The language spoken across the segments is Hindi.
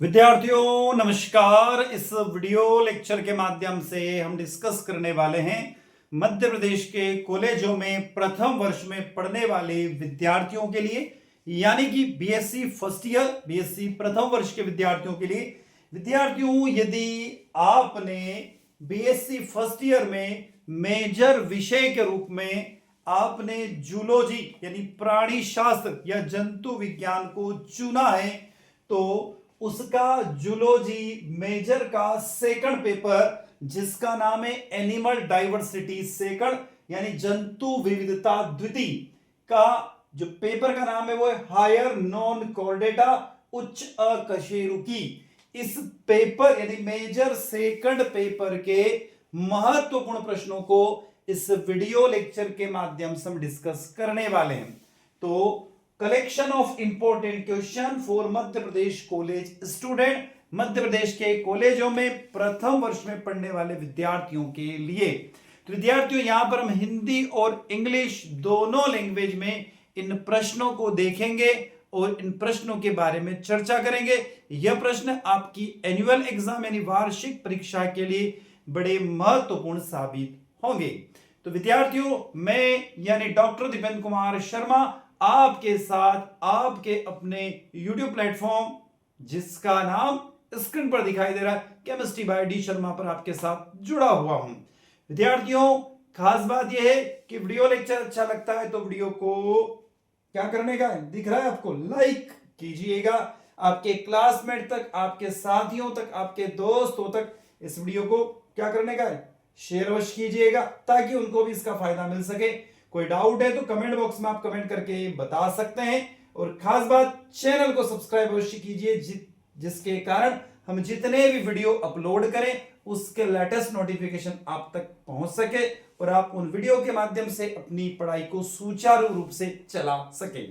विद्यार्थियों नमस्कार। इस वीडियो लेक्चर के माध्यम से हम डिस्कस करने वाले हैं मध्य प्रदेश के कॉलेजों में प्रथम वर्ष में पढ़ने वाले विद्यार्थियों के लिए, यानी कि बीएससी फर्स्ट ईयर, बीएससी प्रथम वर्ष के विद्यार्थियों के लिए। विद्यार्थियों, यदि आपने बीएससी फर्स्ट ईयर में मेजर विषय के रूप में आपने जूलॉजी यानी प्राणी शास्त्र या जंतु विज्ञान को चुना है, तो उसका जूलॉजी मेजर का सेकंड पेपर, जिसका नाम है एनिमल डाइवर्सिटी सेकंड यानी जंतु विविधता द्वितीय का जो पेपर का नाम है वो है हायर नॉन कॉर्डेटा उच्च अकशेरुकी। इस पेपर यानी मेजर सेकंड पेपर के महत्वपूर्ण प्रश्नों को इस वीडियो लेक्चर के माध्यम से हम डिस्कस करने वाले हैं। तो collection of important question for Madhya Pradesh college student, Madhya Pradesh के कॉलेजों में प्रथम वर्ष में पढ़ने वाले विद्यार्थियों के लिए। तो विद्यार्थियों, यहां पर हम हिंदी और इंग्लिश दोनों लैंग्वेज में इन प्रश्नों को देखेंगे और इन प्रश्नों के बारे में चर्चा करेंगे। यह प्रश्न आपकी एनुअल एग्जाम यानी वार्षिक परीक्षा के लिए बड़े महत्वपूर्ण साबित होंगे। तो विद्यार्थियों, मैं यानी डॉक्टर दीपेंद्र कुमार शर्मा आपके साथ आपके अपने YouTube प्लेटफॉर्म, जिसका नाम स्क्रीन पर दिखाई दे रहा है, केमिस्ट्री बाय डी शर्मा पर आपके साथ जुड़ा हुआ हूं। विद्यार्थियों, खास बात यह है कि वीडियो लेक्चर अच्छा लगता है तो वीडियो को क्या करने का है, दिख रहा है आपको, लाइक कीजिएगा। आपके क्लासमेट तक, आपके साथियों तक, आपके दोस्तों तक इस वीडियो को क्या करने का है, शेयर अवश्य कीजिएगा ताकि उनको भी इसका फायदा मिल सके। कोई डाउट है तो कमेंट बॉक्स में आप कमेंट करके बता सकते हैं। और खास बात, चैनल को सब्सक्राइब अवश्य कीजिए, जिसके कारण हम जितने भी वीडियो अपलोड करें उसके लेटेस्ट नोटिफिकेशन आप तक पहुंच सके और आप उन वीडियो के माध्यम से अपनी पढ़ाई को सुचारू रूप से चला सके।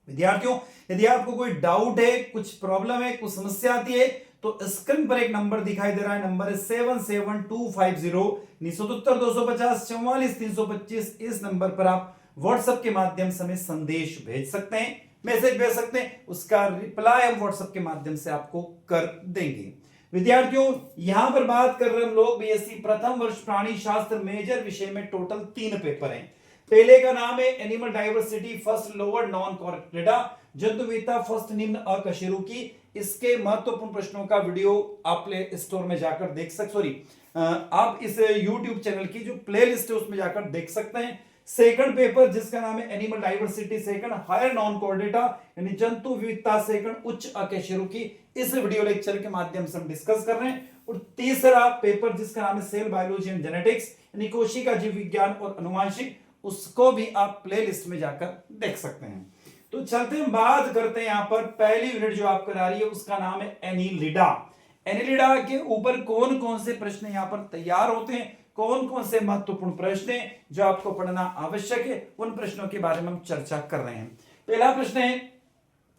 विद्यार्थियों, यदि आपको कोई डाउट है, कुछ प्रॉब्लम है, कुछ समस्या आती है, तो स्क्रीन पर एक नंबर दिखाई दे रहा है, नंबर है 7725025044 इस नंबर पर आप व्हाट्सएप के माध्यम से हमें संदेश भेज सकते हैं, मैसेज भेज सकते हैं, उसका रिप्लाई हम व्हाट्सएप के माध्यम से आपको कर देंगे। विद्यार्थियों, यहां पर बात कर रहे हैं हम लोग बीएससी प्रथम वर्ष प्राणी शास्त्र मेजर विषय में टोटल 3 पेपर हैं। पहले का नाम है animal diversity first lower non Chordata जंतु विविधता फर्स्ट निम्न अकशेरुकी। इसके महत्वपूर्ण प्रश्नों का वीडियो आप प्ले स्टोर में जाकर देख सकते, आप इस YouTube चैनल की जो प्लेलिस्ट है उसमें जाकर देख सकते हैं। सेकंड पेपर, जिसका नाम है animal diversity second higher non chordata यानी जंतु विविधता सेकंड उच्च अकशेरुकी, इस वीडियो लेक्चर के माध्यम से हम डिस्कस कर रहे हैं। और तीसरा पेपर, जिसका नाम है सेल बायोलॉजी एंड जेनेटिक्स यानी कोशिका जीव विज्ञान और अनुवांशिक, उसको भी आप प्लेलिस्ट में जाकर देख सकते हैं। तो चलते हैं, बात करते हैं यहां पर पहली यूनिट जो आप करा रही है उसका नाम है एनिलिडा। एनिलिडा के ऊपर कौन कौन से प्रश्न यहां पर तैयार होते हैं, कौन कौन से महत्वपूर्ण प्रश्न हैं जो आपको पढ़ना आवश्यक है, उन प्रश्नों के बारे में हम चर्चा कर रहे हैं। पहला प्रश्न है,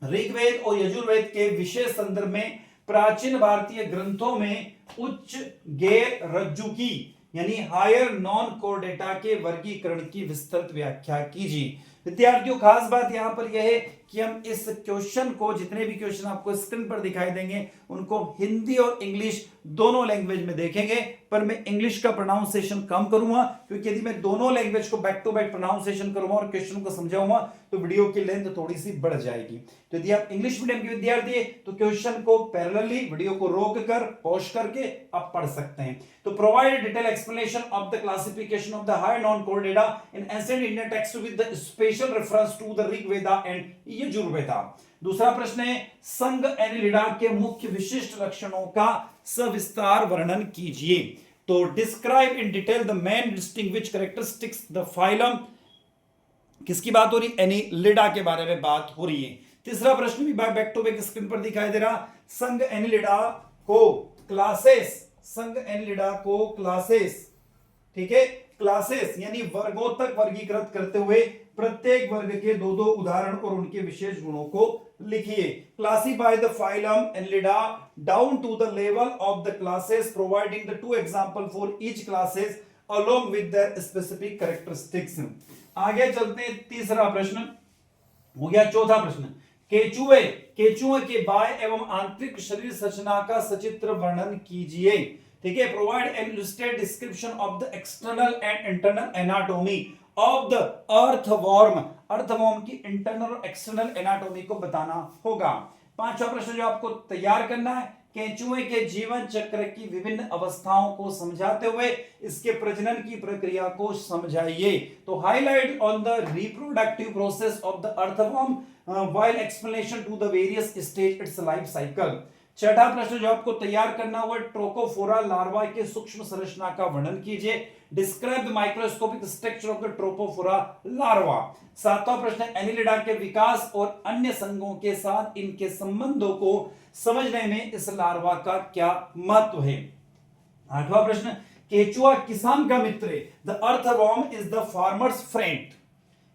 ऋग्वेद और यजुर्वेद के विशेष संदर्भ में प्राचीन भारतीय ग्रंथों में उच्च गैर रज्जु की यानी हायर नॉन कॉर्डेटा के वर्गीकरण की विस्तृत व्याख्या कीजिए। विद्यार्थियों, खास बात यहां पर यह है कि हम इस क्वेश्चन को, जितने भी क्वेश्चन आपको स्क्रीन पर दिखाई देंगे, उनको हिंदी और इंग्लिश दोनों लैंग्वेज में देखेंगे, पर मैं इंग्लिश का प्रोनाउंसिएशन कम करूंगा, क्योंकि यदि मैं दोनों लैंग्वेज को बैक टू बैक प्रोनाउंसिएशन करूंगा और क्वेश्चन को समझाऊंगा तो वीडियो की लेंथ थोड़ी सी बढ़ जाएगी। तो यदि आप इंग्लिश मीडियम के विद्यार्थी है तो क्वेश्चन को पैरेलली वीडियो को रोक कर पॉज करके आप पढ़ सकते हैं। तो provide detail explanation of the classification of the higher non chordata in ancient Indian text with the special reference to the Rigveda and Yajurveda. दूसरा प्रश्न है, संघ एनिलिडा के मुख्य विशिष्ट लक्षणों का सविस्तार वर्णन कीजिए। तो describe in detail the main distinguish characteristics the phylum, किसकी बात हो रही, एनिलिडा के बारे में बात हो रही है। तीसरा प्रश्न भी बैक टू बैक स्क्रीन पर दिखाई दे रहा, संघ एनिलिडा को क्लासेस, संघ एनिलिडा को क्लासेस, ठीक है, क्लासेस यानी वर्गों तक वर्गीकृत करते हुए प्रत्येक वर्ग के दो दो उदाहरण और उनके विशेष गुणों को लिखिए। Classify the phylum annelida down to the level of the classes providing the 2 example for each classes along with their specific characteristics. आगे चलते हैं, तीसरा प्रश्न हो गया। चौथा प्रश्न, केचुए केचुए के बाह्य एवं आंतरिक शरीर संरचना का सचित्र वर्णन कीजिए। ठीक है, provide an illustrated description of the external and internal anatomy of the earthworm. Earthworm की इंटरनल और एक्सटर्नल एनाटॉमी को बताना होगा। पांचवा प्रश्न जो आपको तैयार करना है, केंचुए के जीवन चक्र की विभिन्न अवस्थाओं को समझाते हुए इसके प्रजनन की प्रक्रिया को समझाइए। तो highlight on the reproductive process of the earthworm while explanation to the various stage its life cycle. छठा प्रश्न जो आपको तैयार करना हुआ, ट्रोकोफोरा लार्वा के सूक्ष्म संरचना का वर्णन कीजिए। Describe the microscopic structure of the trochophore larva. सातवां प्रश्न, एनिलिडा के विकास और अन्य संघों के साथ इनके संबंधों को समझने में इस लार्वा का क्या महत्व है। आठवां प्रश्न, केचुआ किसान का मित्र है। The earthworm is the farmers friend.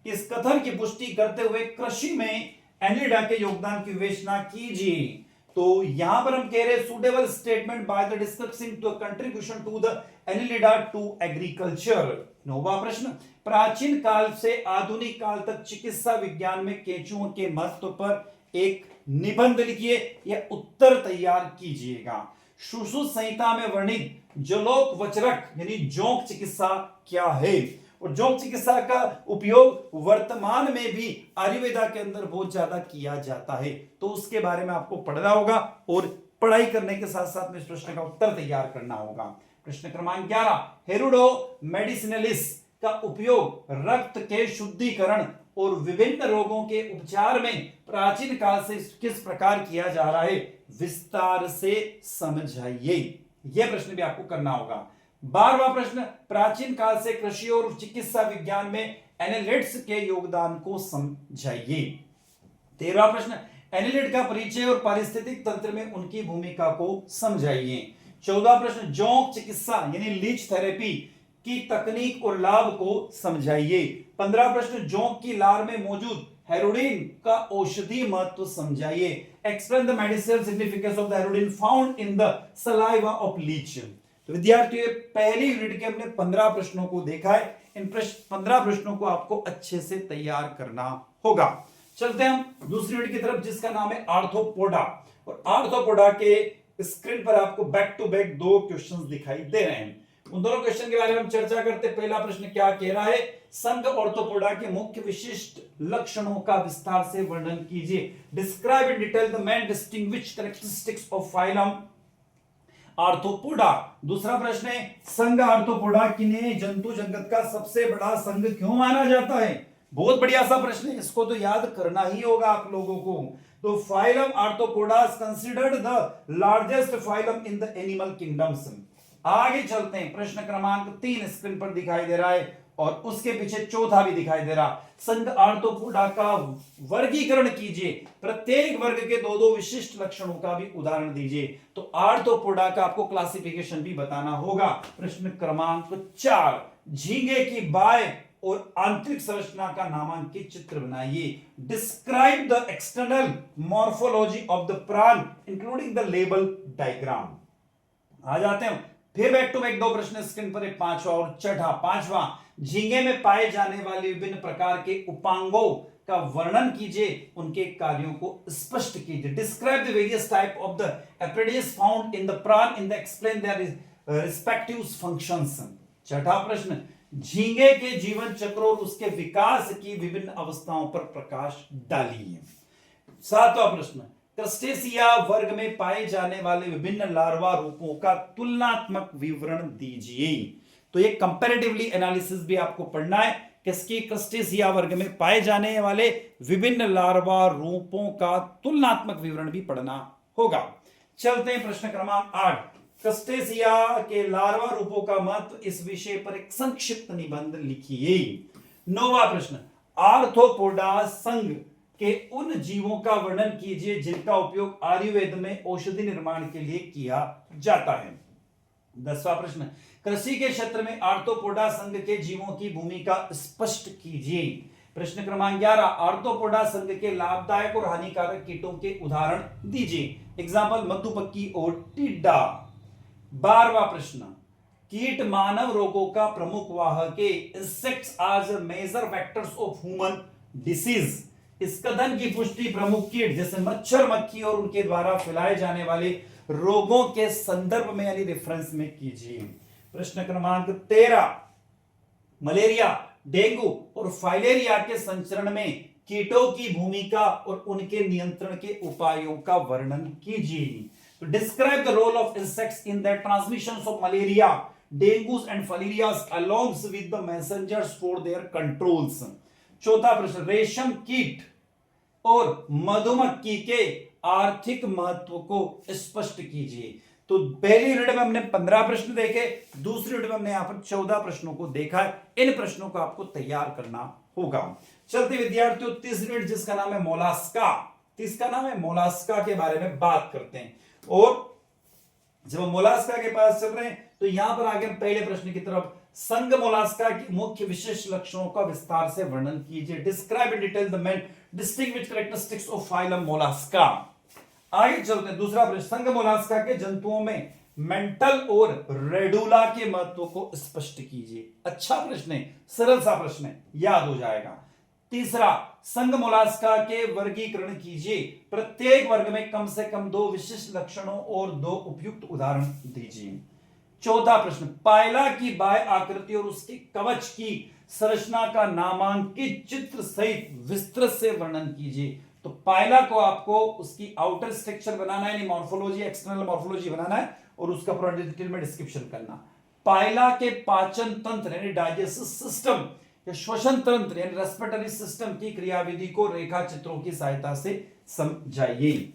इस कथन की पुष्टि करते हुए कृषि में एनिलिडा के योगदान की विवेचना कीजिए। तो यहां पर हम कह रहे हैं suitable statement by the discussing two contribution to the annelida to agriculture. नौवां प्रश्न, प्राचीन काल से आधुनिक काल तक चिकित्सा विज्ञान में केंचुओं के महत्व पर एक निबंध लिखिए या उत्तर तैयार कीजिएगा। सुश्रुत संहिता में वर्णित जलोक वचरक यानी जोंक चिकित्सा क्या है, और जोंक चिकित्सा का उपयोग वर्तमान में भी आयुर्वेदा के अंदर बहुत ज्यादा किया जाता है, तो उसके बारे में आपको पढ़ना होगा और पढ़ाई करने के साथ साथ में इस प्रश्न का उत्तर तैयार करना होगा। प्रश्न क्रमांक 11, हेरुडो मेडिसिनलिस का उपयोग रक्त के शुद्धिकरण और विभिन्न रोगों के उपचार में प्राचीन काल से किस प्रकार किया जा रहा है, विस्तार से समझाइए। यह प्रश्न भी आपको करना होगा। 12वां प्रश्न, प्राचीन काल से कृषि और चिकित्सा विज्ञान में एनालिटिक्स के योगदान को समझाइए। 13वां प्रश्न, एनालिट का परिचय और पारिस्थितिक तंत्र में उनकी भूमिका को समझाइए। 14वां प्रश्न, जोंक चिकित्सा यानी लीच थेरेपी की तकनीक और लाभ को समझाइए। 15वां प्रश्न, जोंक की लार में मौजूद हेरोडिन का औषधि महत्व समझाइए। Explain the medicinal significance of the hirudin found in the saliva of leech. तो विद्यार्थियों, पहली यूनिट के हमने 15 प्रश्नों को देखा है। इन 15 प्रश्नों को आपको अच्छे से तैयार करना होगा। चलते हैं हम दूसरी यूनिट की तरफ जिसका नाम है आर्थ्रोपोडा। और आर्थ्रोपोडा के स्क्रीन पर आपको बैक टू बैक 2 क्वेश्चंस दिखाई दे रहे हैं। उन दोनों क्वेश्चन के बारे में हम चर्चा करते हैं। पहला प्रश्न क्या कह रहा है, संघ आर्थ्रोपोडा के मुख्य विशिष्ट लक्षणों का विस्तार से वर्णन कीजिए। Describe in detail the main distinguished characteristics of phylum arthropoda. दूसरा प्रश्न है, संघ आर्थ्रोपोडा किन्हें जंतु जगत का सबसे बड़ा संघ क्यों माना जाता है। बहुत बढ़िया सा प्रश्न है, इसको तो याद करना ही होगा आप लोगों को। तो phylum arthropoda is considered the largest phylum in the animal kingdoms. आगे चलते हैं, प्रश्न क्रमांक 3 स्क्रीन पर दिखाई दे रहा है और उसके पीछे चौथा भी दिखाई दे रहा। संघ आर्थ्रोपोडा का वर्गीकरण कीजिए, प्रत्येक वर्ग के 2-2 विशिष्ट लक्षणों का भी उदाहरण दीजिए। तो आर्थ्रोपोडा का आपको क्लासिफिकेशन भी बताना होगा। प्रश्न क्रमांक 4, झींगे की बाह्य और आंतरिक संरचना का नामांकित चित्र बनाइए। Describe the external morphology of the प्राण इंक्लूडिंग द लेबल डायग्राम। आ जाते हैं फिर बैक टू बैक 2 प्रश्न स्क्रीन पर, 5वां और छठा। 5वां, झींगे में पाए जाने वाले विभिन्न प्रकार के उपांगों का वर्णन कीजिए, उनके कार्यों को स्पष्ट कीजिए। Describe the various type of the appendix found in the prawn in the explain their respective functions. छठा प्रश्न, झींगे के जीवन चक्र और उसके विकास की विभिन्न अवस्थाओं पर प्रकाश डालिए। 7वां प्रश्न, क्रस्टेशिया वर्ग में पाए जाने वाले विभिन्न लार्वा रूपों का तुलनात्मक विवरण दीजिए। तो ये कंपैरेटिवली एनालिसिस भी आपको पढ़ना है, किसकी क्रस्टेशिया वर्ग में पाए जाने वाले विभिन्न लार्वा रूपों का तुलनात्मक विवरण भी पढ़ना होगा। चलते हैं प्रश्न क्रमांक 8, क्रस्टेशिया के लार्वा रूपों का महत्व, इस विषय पर एक संक्षिप्त निबंध लिखिए। 9वां प्रश्न, आर्थ्रोपोडा संघ के उन जीवों का वर्णन कीजिए जिनका उपयोग आयुर्वेद में औषधि निर्माण के लिए किया जाता है। 10वां प्रश्न, कृषि के क्षेत्र में आर्थ्रोपोडा संघ के जीवों की भूमिका स्पष्ट कीजिए। प्रश्न क्रमांक 11, आर्थ्रोपोडा संघ के लाभदायक और हानिकारक कीटों के उदाहरण दीजिए। एग्जाम्पल मधुमक्खी और टिड्डा। 12वां प्रश्न, कीट मानव रोगों का प्रमुख वाहक है। Insects are major vectors of human disease. स्कंदन की पुष्टि प्रमुख कीट जैसे मच्छर, मक्खी और उनके द्वारा फैलाए जाने वाले रोगों के संदर्भ में यानी रेफरेंस में कीजिए। प्रश्न क्रमांक 13, मलेरिया, डेंगू और फाइलेरिया के संचरण में कीटों की भूमिका और उनके नियंत्रण के उपायों का वर्णन कीजिए। तो describe the role of insects in the transmission of malaria, dengues and filariasis alongs with the messengers for their controls. चौथा प्रश्न, रेशम कीट और मधुमक्खी के आर्थिक महत्व को स्पष्ट कीजिए। तो पहली यूनिट में हमने 15 प्रश्न देखे, दूसरी यूनिट में हमने यहां पर 14 प्रश्नों को देखा है। इन प्रश्नों को आपको तैयार करना होगा। चलते विद्यार्थियों, तीसरी यूनिट जिसका नाम है मोलास्का, इसका नाम है मोलास्का के बारे में बात करते हैं। और जब हम मोलास्का के पास चल रहे हैं तो यहां पर आगे हम पहले प्रश्न की तरफ, संघ मोलास्का की मुख्य विशेष लक्षणों का विस्तार से वर्णन कीजिए। Describe in detail the main distinguished characteristics of phylum Mollusca. आगे चलते हैं, दूसरा प्रश्न, संघ मोलास्का के जंतुओं में मेंटल और रेडुला के महत्व को स्पष्ट कीजिए। अच्छा प्रश्न है, सरल सा प्रश्न है, याद हो जाएगा। तीसरा, संघ मोलास्का के वर्गीकरण कीजिए। प्रत्येक वर्ग में कम से कम 2 विशिष्ट लक्षणों और 2 उपयुक्त उदाहरण दीजिए। चौथा प्रश्न, पायला की बाह्य आकृति और उसके कवच की संरचना का नामांकित चित्र सहित विस्तृत से वर्णन कीजिए। तो पायला को आपको उसकी आउटर स्ट्रक्चर बनाना है, यानी मॉर्फोलॉजी, एक्सटर्नल मॉर्फोलॉजी बनाना है और उसका पूरा डिटेल में डिस्क्रिप्शन करना। पायला के पाचन तंत्र यानी डाइजेस्टिव सिस्टम या श्वसन तंत्र यानी रेस्पिरेटरी सिस्टम की क्रियाविधि को रेखा चित्रों की सहायता से समझाइए।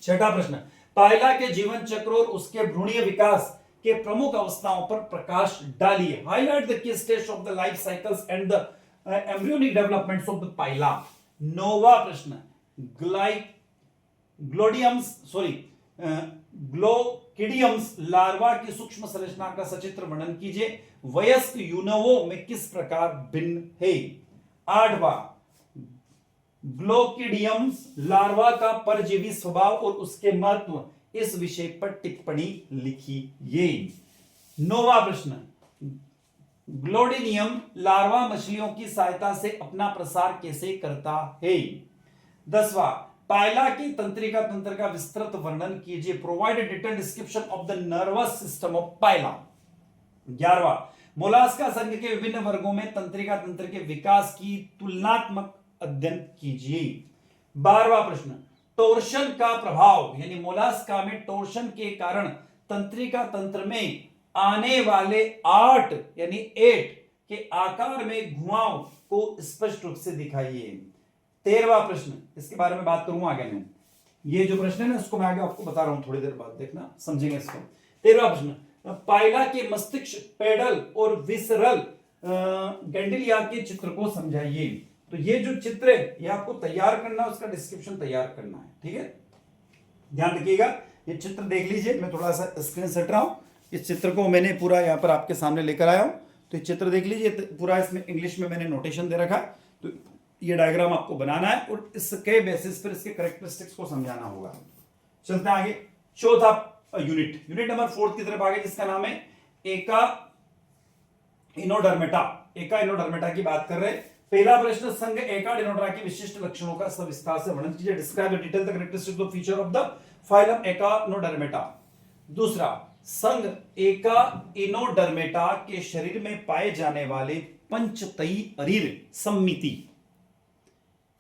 छठा प्रश्न, पायला के जीवन चक्र और उसके भ्रूणीय विकास के प्रमुख अवस्थाओं पर प्रकाश डालिए। Highlight the key stage of the life cycles and the embryonic developments of the Pila. नौवां प्रश्न, ग्लोकिडियम्स लार्वा की सूक्ष्म संरचना का सचित्र वर्णन कीजिए। वयस्क यूनवों में किस प्रकार भिन्न है। आठवां, ग्लोकिडियम्स लार्वा का परजीवी स्वभाव और उसके महत्व, इस विषय पर टिप्पणी लिखिए। नौवां प्रश्न, ग्लोडिनियम लार्वा मछलियों की सहायता से अपना प्रसार कैसे करता है। 10वां, पायला की तंत्रिका तंत्र का विस्तृत वर्णन कीजिए। Provide a detailed description of the nervous system of Pila. 11वां, मोलास्का संघ के विभिन्न वर्गों में तंत्रिका तंत्र के विकास की तुलनात्मक अध्ययन कीजिए। 12वां प्रश्न, टोर्शन का प्रभाव यानी मोलास्का में टोर्शन के कारण तंत्रिका तंत्र में आने वाले 8 के आकार में घुमाव को स्पष्ट रूप से दिखाइए। 13वां प्रश्न, इसके बारे में बात करूंगा आगे मैं, ये जो प्रश्न है ना इसको मैं आगे आपको बता रहा हूं, थोड़ी देर बाद देखना, समझेंगे इसको। 13वां प्रश्न, पायला के मस्तिष्क, पेडल और विसरल गैंडिलिया के चित्र को समझाइए। तो ये जो चित्र है ये आपको तैयार करना है, उसका डिस्क्रिप्शन तैयार करना है, ठीक है, ध्यान रखिएगा। ये चित्र देख लीजिए, मैं थोड़ा सा स्क्रीन सेट रहा हूं, इस चित्र को मैंने पूरा यहाँ पर आपके सामने लेकर आया हूं। तो ये चित्र देख लीजिए, पूरा इसमें इंग्लिश में मैंने नोटेशन दे रखा है। तो ये डायग्राम आपको बनाना है और इसके बेसिस पर इसके कैरेक्टरिस्टिक्स को समझाना होगा। चलते हैं आगे, चौथा यूनिट नंबर 4 की तरफ आगे, जिसका नाम है एका इनोडर्मेटा की बात कर रहे हैं। पहला प्रश्न, संघ एकाडिनोडर्मा की विशिष्ट लक्षणों का सविस्तार से वर्णन कीजिए। Describe the detail the characteristics of feature of the phylum echinodermata. दूसरा, संघ एकाइनोडर्मेटा के शरीर में पाए जाने वाले पंचतई अरीर सम्मिति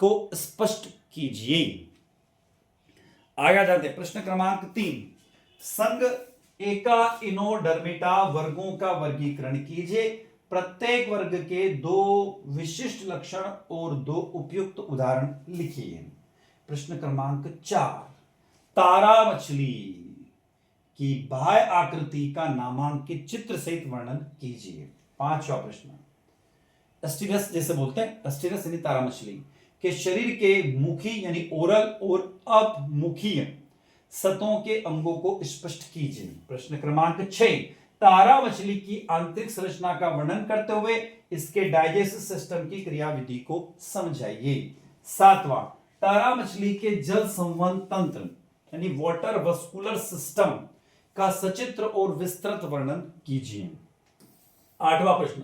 को स्पष्ट कीजिए। आगे जाते प्रश्न क्रमांक 3, संघ एकाइनोडर्मेटा वर्गों का वर्गीकरण कीजिए। प्रत्येक वर्ग के 2 विशिष्ट लक्षण और 2 उपयुक्त उदाहरण लिखिए। प्रश्न क्रमांक 4, तारा मछली की बाह्य आकृति का नामांकित चित्र सहित वर्णन कीजिए। 5वां प्रश्न, एस्टिरस जैसे बोलते हैं, एस्टिरस यानी तारा मछली के शरीर के मुखी यानी ओरल और अपमुखीय सतहों के अंगों को स्पष्ट कीजिए। प्रश्न क्रमांक 6, तारा मछली की आंतरिक संरचना का वर्णन करते हुए इसके डाइजेस्टिव सिस्टम की क्रियाविधि को समझाइए। 7वां, तारा मछली के जल संवहन तंत्र यानी वाटर वस्कुलर सिस्टम का सचित्र और विस्तृत वर्णन कीजिए। 8वां प्रश्न,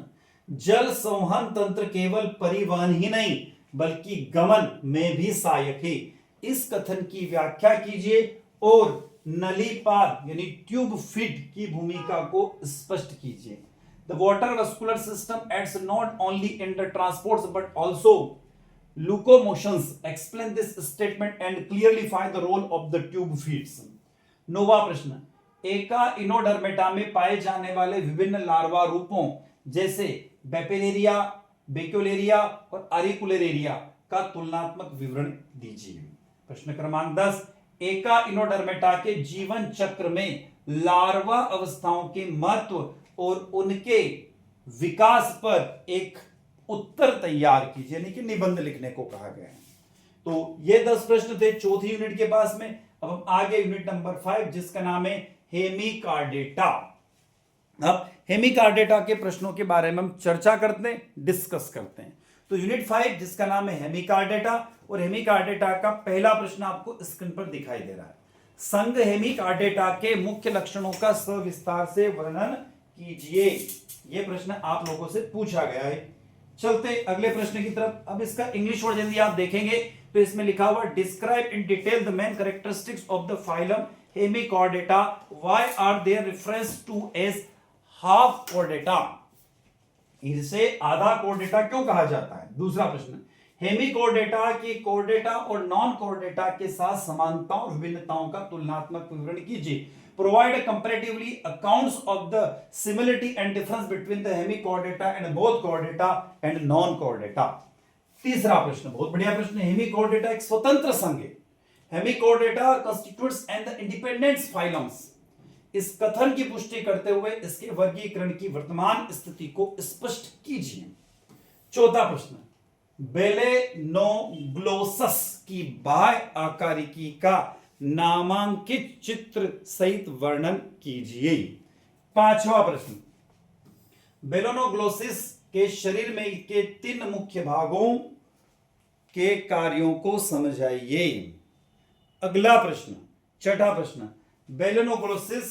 जल संवहन तंत्र केवल परिवहन ही नहीं बल्कि गमन में भी सहायक है। इस कथन की व्याख्या कीजिए और नली पार यानी ट्यूब फीड की भूमिका को स्पष्ट कीजिए। The water vascular system aids not only in the transports but also locomotions. Explain this statement and clarify the role of the tube feeds. नोवा प्रश्न, एका इनोडर्मेटा में पाए जाने वाले विभिन्न लार्वा रूपों जैसे बेपेलेरिया, बेक्यूलेरिया और आरिकुलेरिया का तुलनात्मक विवरण दीजिए। प्रश्न क्रमांक 10, एका इनोडर्मेटा के जीवन चक्र में लार्वा अवस्थाओं के महत्व और उनके विकास पर एक उत्तर तैयार कीजिए, यानी कि निबंध लिखने को कहा गया है। तो ये 10 प्रश्न थे चौथी यूनिट के पास में। अब हम आगे यूनिट नंबर 5 जिसका नाम है हेमिकार्डेटा। अब हेमिकार्डेटा के प्रश्नों के बारे में हम चर्चा करते हैं, डिस्कस करते हैं। तो यूनिट 5 जिसका नाम है हेमिकार्डेटा, और हेमिकार्डेटा का पहला प्रश्न आपको स्क्रीन पर दिखाई दे रहा है। संघ हेमिकार्डेटा के मुख्य लक्षणों का सविस्तार से वर्णन कीजिए। यह प्रश्न आप लोगों से पूछा गया है। चलते अगले प्रश्न की तरफ। अब इसका इंग्लिश वर्जन यदि आप देखेंगे तो इसमें लिखा हुआ describe in detail the main characteristics of the phylum hemichordata, why are there reference to as half chordata, इसे आधा कॉर्डेटा क्यों कहा जाता है। दूसरा प्रश्न, हेमिकॉर्डेटा की कॉर्डेटा और नॉन कॉर्डेटा के साथ समानताओं विभिन्नताओं का तुलनात्मक विवरण कीजिए। Provide comparatively accounts of the similarity and difference between the hemichordata and both chordata and non-chordata. तीसरा प्रश्न बहुत बढ़िया प्रश्न है। हेमिकॉर्डेटा एक स्वतंत्र संघ है। Hemichordata constitutes and the independent phylums. इस कथन की पुष्टि करते हुए इसके वर्गीकरण की वर्तमान स्थिति को स्पष्ट कीजिए। चौथा प्रश्न, बेलेनोग्लोसस की बाह्य आकारिकी का नामांकित चित्र सहित वर्णन कीजिए। पांचवा प्रश्न, बेलोनोग्लोसिस के शरीर में के 3 मुख्य भागों के कार्यों को समझाइए। अगला प्रश्न, छठा प्रश्न, बेलोनोग्लोसस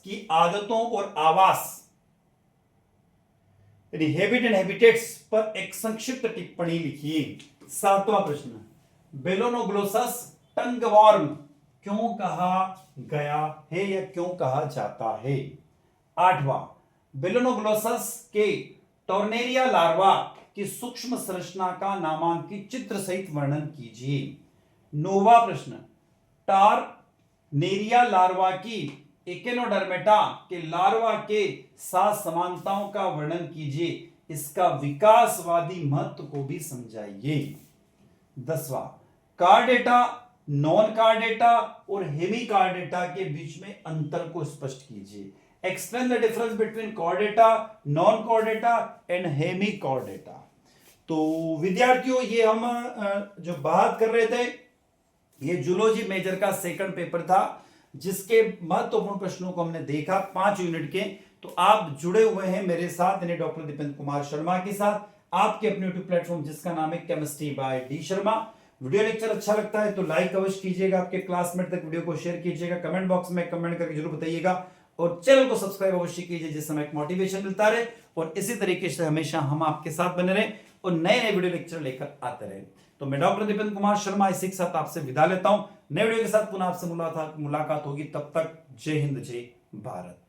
की आदतों और आवास हैबिट एंड हैबिटेट्स पर एक संक्षिप्त टिप्पणी लिखिए। सातवां प्रश्न, बेलोनोग्लोसस टंगवॉर्म क्यों कहा गया है या क्यों कहा जाता है। आठवां, बेलोनोग्लोसस के टॉर्नेरिया लार्वा की सूक्ष्म संरचना का नामांकित चित्र सहित वर्णन कीजिए। नौवां प्रश्न, टॉर्नेरिया लार्वा की एकेनोडर्मेटा के लार्वा के साथ समानताओं का वर्णन कीजिए, इसका विकासवादी महत्व को भी समझाइए। 10वां, कार्डेटा, नॉन कार्डेटा और हेमिकार्डेटा के बीच में अंतर को स्पष्ट कीजिए। Explain the difference between Chordata, non Chordata and Hemichordata. तो विद्यार्थियों, ये हम जो बात कर रहे थे, ये जूलॉजी मेजर का सेकंड पेपर था जिसके महत्वपूर्ण प्रश्नों को हमने देखा 5 यूनिट के। तो आप जुड़े हुए हैं मेरे साथ यानी डॉक्टर दीपेंद्र कुमार शर्मा के साथ, आपके अपने यूट्यूब प्लेटफॉर्म जिसका नाम है chemistry bye D Sharma. Video lecture अच्छा लगता है तो लाइक अवश्य कीजिएगा, आपके क्लासमेट तक वीडियो को शेयर कीजिएगा, कमेंट बॉक्स में कमेंट करके जरूर बताइएगा और चैनल को सब्सक्राइब अवश्य कीजिए जिससे हमें एक मोटिवेशन मिलता रहे और इसी तरीके से हमेशा हम आपके साथ बने रहें और नए नए वीडियो लेक्चर लेकर आते रहे। तो मैं डॉक्टर दीपेंद्र कुमार शर्मा इसी के साथ आपसे विदा लेता हूं। नए वीडियो के साथ पुनः आपसे मुलाकात होगी, तब तक जय हिंद, जय भारत।